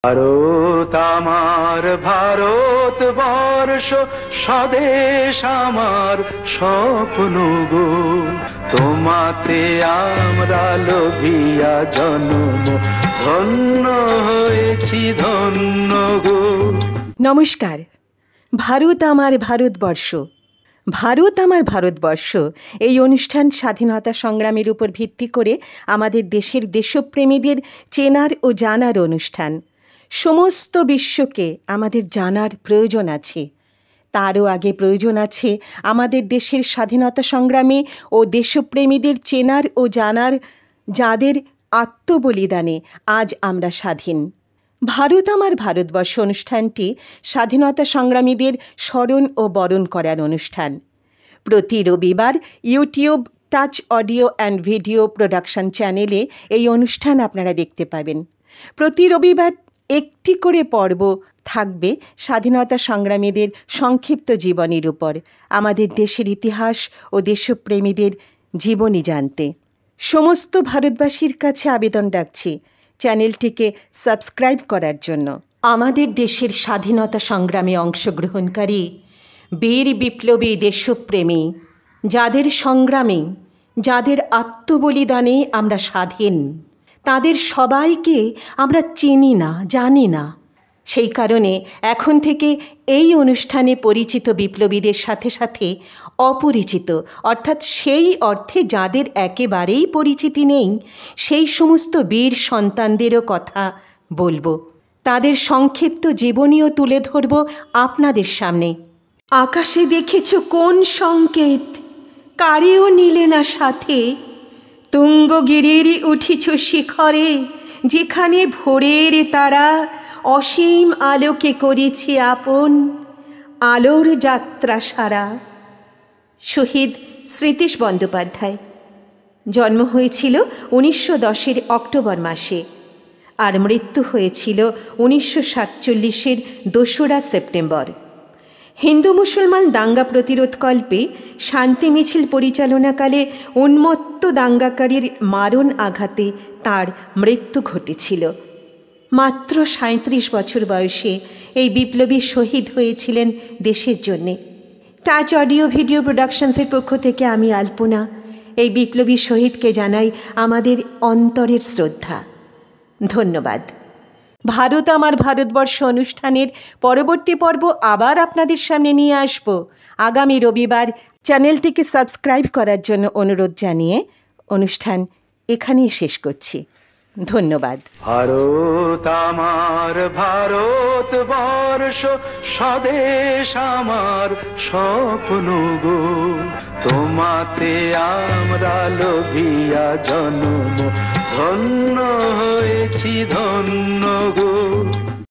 ভারত আমার ভারতবর্ষ, স্বদেশ আমার স্বপ্ন গো। তোমাতে আমরা লোভিয়া জন্ম, ধন্য হয়েছি ধন্য গো। নমস্কার। ভারত আমার ভারতবর্ষ, ভারত আমার ভারতবর্ষ এই অনুষ্ঠান স্বাধীনতা সংগ্রামের উপর ভিত্তি করে আমাদের দেশের দেশপ্রেমীদের চেনার ও জানার অনুষ্ঠান। সমস্ত বিশ্বকে আমাদের জানার প্রয়োজন আছে। তারও আগে প্রয়োজন আছে আমাদের দেশের স্বাধীনতা সংগ্রামী ও দেশপ্রেমীদের চেনার ও জানার, যাদের আত্মবলিদানে আজ আমরা স্বাধীন। ভারত আমার ভারতবর্ষ অনুষ্ঠানটি স্বাধীনতা সংগ্রামীদের স্মরণ ও বরণ করার অনুষ্ঠান। প্রতি রবিবার YouTube touch audio and video production চ্যানেলে এই অনুষ্ঠান আপনারা দেখতে পাবেন। প্রতি রবিবার একটি করে পর্ব থাকবে স্বাধীনতা সংগ্রামীদের সংক্ষিপ্ত জীবনীর উপর, আমাদের দেশের ইতিহাস ও দেশপ্রেমীদের জীবনী জানতে। সমস্ত ভারতবাসীর কাছে আবেদন রাখছি চ্যানেলটিকে সাবস্ক্রাইব করার জন্য। আমাদের দেশের স্বাধীনতা সংগ্রামে অংশগ্রহণকারী বীর বিপ্লবী দেশপ্রেমী, যাদের সংগ্রামে, যাদের আত্মবলিদানে আমরা স্বাধীন, তাদের সবাইকে আমরা চিনি না, জানি না। সেই কারণে এখন থেকে এই অনুষ্ঠানে পরিচিত বিপ্লবীদের সাথে সাথে অপরিচিত, অর্থাৎ সেই অর্থে যাদের একেবারেই পরিচিতি নেই, সেই সমস্ত বীর সন্তানদেরও কথা বলবো। তাদের সংক্ষিপ্ত জীবনীও তুলে ধরব আপনাদের সামনে। আকাশে দেখেছ কোন সংকেত, কারেও নিলে না সাথে? তুঙ্গগিরির উঠিছ শিখরে, যেখানে ভোরের তারা অসীম আলোকে করেছে আপন, আলোর যাত্রা সারা। শহীদ স্মৃতিশ বন্দ্যোপাধ্যায়। জন্ম হয়েছিল 1910-এর অক্টোবর মাসে, আর মৃত্যু হয়েছিল 1947-এর 2রা সেপ্টেম্বর। হিন্দু মুসলমান দাঙ্গা প্রতিরোধকল্পে শান্তি মিছিল পরিচালনাকালে উন্মত্ত দাঙ্গাকারীর মারণ আঘাতে তার মৃত্যু ঘটেছিল। মাত্র 37 বছর বয়সে এই বিপ্লবী শহীদ হয়েছিলেন দেশের জন্যে। টাচ অডিও ভিডিও প্রোডাকশনসের পক্ষ থেকে আমি আলপনা এই বিপ্লবী শহীদকে জানাই আমাদের অন্তরের শ্রদ্ধা। ধন্যবাদ। ভারত আমার ভারতবর্ষ অনুষ্ঠানের পরবর্তী পর্ব আবার আপনাদের সামনে নিয়ে আসব আগামী রবিবার। চ্যানেলটিকে সাবস্ক্রাইব করার জন্য অনুরোধ জানিয়ে অনুষ্ঠান এখানেই শেষ করছি। ধন্যবাদ। ভারত আমার ভারতবর্ষ, স্বদেশ আমার স্বপ্ন গো। তোমাতে আমরা লোভিয়া জন্ম, ধন্য হয়েছি ধন্য গো।